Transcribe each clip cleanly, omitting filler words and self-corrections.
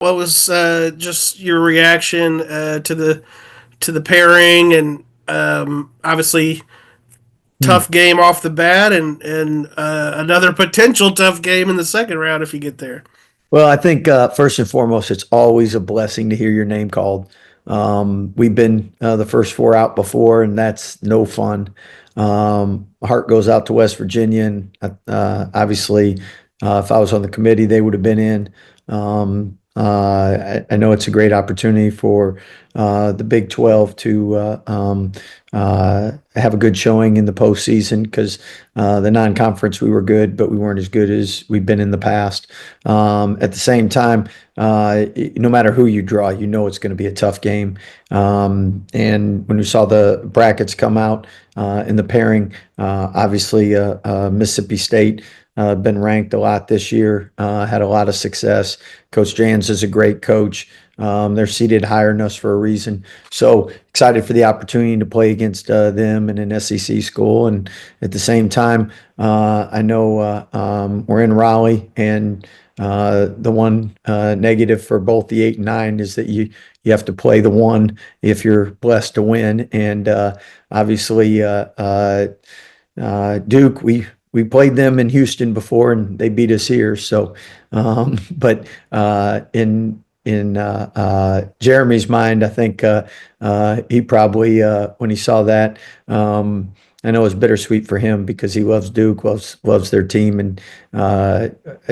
What was just your reaction to the pairing, and obviously Hmm. tough game off the bat, and another potential tough game in the second round if you get there. Well, I think first and foremost, it's always a blessing to hear your name called. We've been the first four out before, and that's no fun. Heart goes out to West Virginia, and obviously, if I was on the committee, they would have been in. I know it's a great opportunity for the Big 12 to have a good showing in the postseason because the non-conference we were good, but we weren't as good as we've been in the past. At the same time, no matter who you draw, you know it's going to be a tough game. And when we saw the brackets come out in the pairing, obviously Mississippi State been ranked a lot this year, had a lot of success. Coach Jans is a great coach. They're seated higher than us for a reason. So excited for the opportunity to play against them in an SEC school. And at the same time, I know we're in Raleigh, and the one negative for both the 8 and 9 is that you have to play the one if you're blessed to win. And obviously, Duke, we played them in Houston before, and they beat us here. So, but in Jeremy's mind, I think he probably when he saw that, I know it's bittersweet for him because he loves Duke, loves their team, and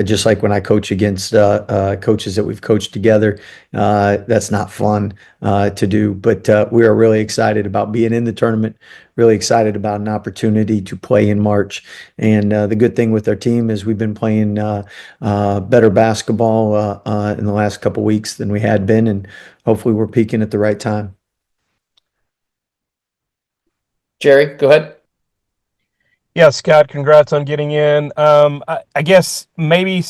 just like when I coach against coaches that we've coached together, that's not fun to do. But we are really excited about being in the tournament. Really excited about an opportunity to play in March. And the good thing with our team is we've been playing better basketball in the last couple weeks than we had been, and hopefully we're peaking at the right time. Jerry, go ahead. Yeah, Scott, congrats on getting in. I guess maybe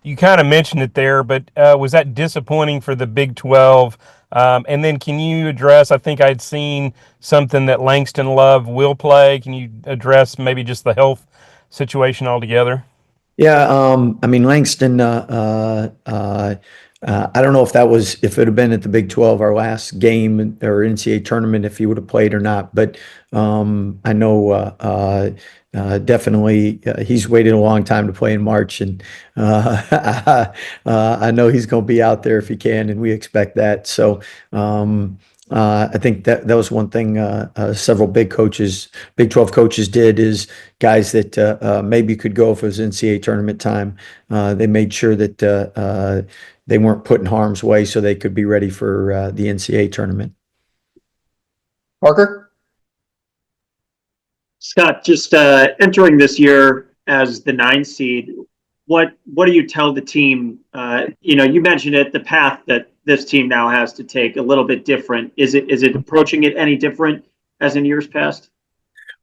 you kind of mentioned it there, but was that disappointing for the Big 12? And then can you address, I think I'd seen something that Langston Love will play. Can you address maybe just the health situation altogether? Yeah, I mean Langston. I don't know if it had been at the Big 12 our last game or NCAA tournament if he would have played or not. But I know definitely he's waited a long time to play in March, and I know he's going to be out there if he can, and we expect that. So. I think that was one thing several Big 12 coaches did is guys that maybe could go if it was NCAA tournament time. They made sure that they weren't put in harm's way so they could be ready for the NCAA tournament. Parker? Scott, just entering this year as the 9 seed, what do you tell the team? You mentioned it, the path that this team now has to take a little bit different. Is it approaching it any different as in years past?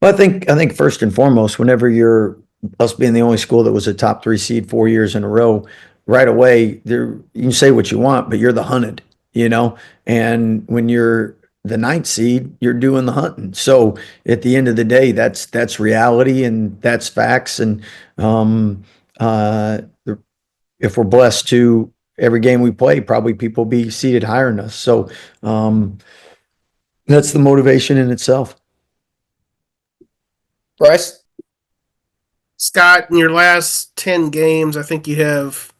Well, I think first and foremost, whenever you're us being the only school that was a top 3 seed 4 years in a row, right away there you can say what you want, but you're the hunted, you know. And when you're the ninth seed, you're doing the hunting. So at the end of the day, that's reality and that's facts. And uh, if we're blessed to every game we play, probably people be seated higher than us. So um, that's the motivation in itself. Bryce? Scott, in your last 10 games, I think you have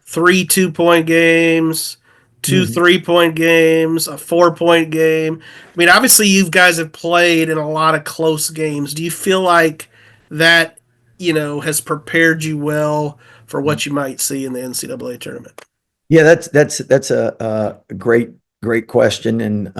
3 2-point games, 2 Mhm. 3-point games, a 4-point game. I mean, obviously, you guys have played in a lot of close games. Do you feel like that, has prepared you well for what you might see in the NCAA tournament? Yeah, that's a great question, and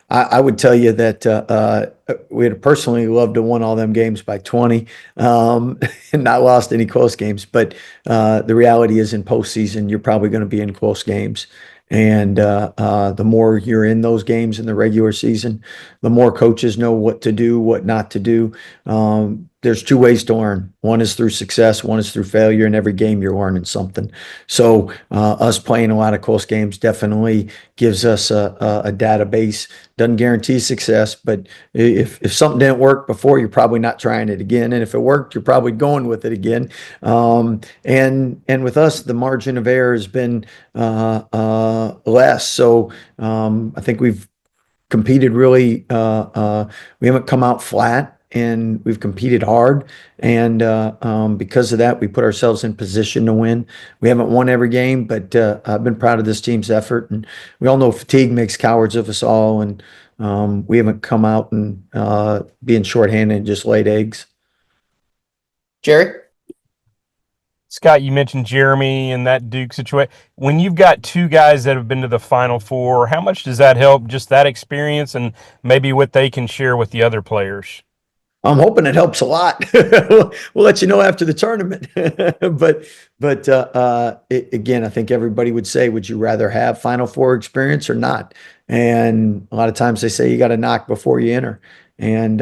I would tell you that we'd personally love to won all them games by 20, and not lost any close games. But the reality is, in postseason, you're probably going to be in close games, and the more you're in those games in the regular season, the more coaches know what to do, what not to do. there's two ways to learn. One is through success, one is through failure. In every game, you're learning something. So us playing a lot of close games definitely gives us a database. Doesn't guarantee success, but if something didn't work before, you're probably not trying it again. And if it worked, you're probably going with it again. And with us, the margin of error has been less. So I think we've competed really. We haven't come out flat, and we've competed hard. And because of that, we put ourselves in position to win. We haven't won every game, but I've been proud of this team's effort. And we all know fatigue makes cowards of us all. And we haven't come out and being shorthanded and just laid eggs. Jerry? Scott, you mentioned Jeremy and that Duke situation. When you've got two guys that have been to the Final Four, how much does that help, just that experience and maybe what they can share with the other players? I'm hoping it helps a lot. We'll let you know after the tournament. Again, I think everybody would say, would you rather have Final Four experience or not? And a lot of times they say you got to knock before you enter. And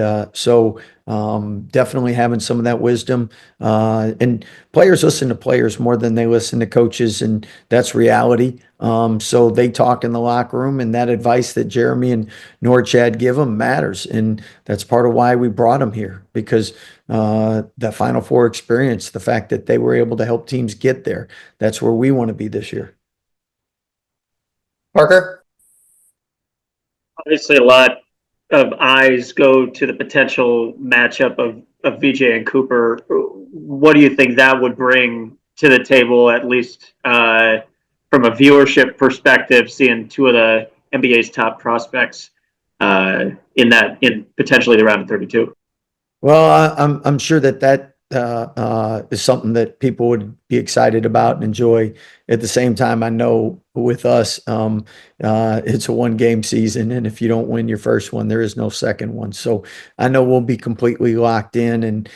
definitely having some of that wisdom. And players listen to players more than they listen to coaches, and that's reality. So they talk in the locker room, and that advice that Jeremy and Norchad give them matters. And that's part of why we brought them here, because the Final Four experience, the fact that they were able to help teams get there, that's where we want to be this year. Parker? Obviously, a lot of eyes go to the potential matchup of VJ and Cooper. What do you think that would bring to the table, at least from a viewership perspective, seeing two of the NBA's top prospects in potentially the round of 32? Well, I'm sure that is something that people would be excited about and enjoy. At the same time, I know with us, it's a one-game season, and if you don't win your first one, there is no second one. So I know we'll be completely locked in, and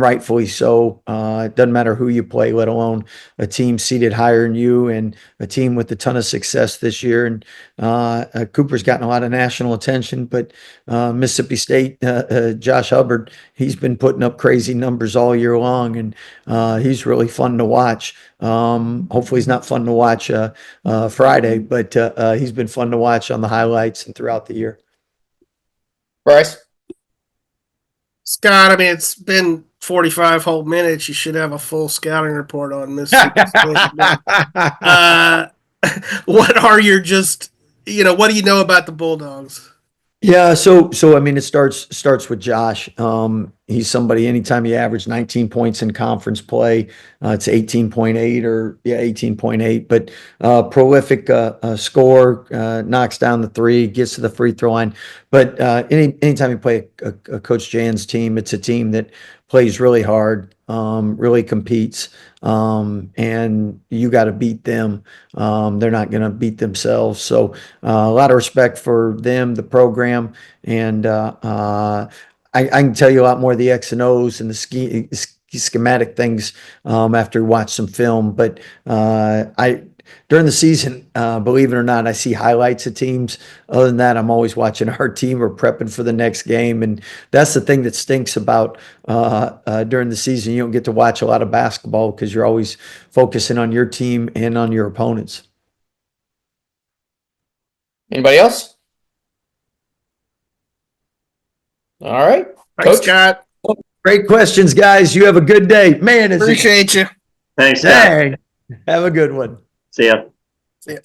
rightfully so. It doesn't matter who you play, let alone a team seated higher than you, and a team with a ton of success this year. And Cooper's gotten a lot of national attention, but Mississippi State, Josh Hubbard, he's been putting up crazy numbers all year long, and he's really fun to watch. Hopefully he's not fun to watch Friday, but he's been fun to watch on the highlights and throughout the year. Bryce? Scott, I mean, it's been 45 whole minutes. You should have a full scouting report on Mississippi State. What are your what do you know about the Bulldogs? Yeah, so I mean, it starts with Josh. He's somebody, anytime you average 19 points in conference play, it's 18.8 or 18.8, but prolific scorer, knocks down the three, gets to the free throw line. But anytime you play a Coach Jan's team, it's a team that plays really hard, really competes, and you got to beat them. They're not going to beat themselves. So a lot of respect for them, the program, and I can tell you a lot more of the X and O's and the schematic things after we watch some film. But during the season, believe it or not, I see highlights of teams. Other than that, I'm always watching our team or prepping for the next game. And that's the thing that stinks about during the season. You don't get to watch a lot of basketball because you're always focusing on your team and on your opponents. Anybody else? All right. Thanks, Coach? Scott. Great questions, guys. You have a good day. Man, Appreciate you. Thanks, Scott. dang. Have a good one. See ya. See ya.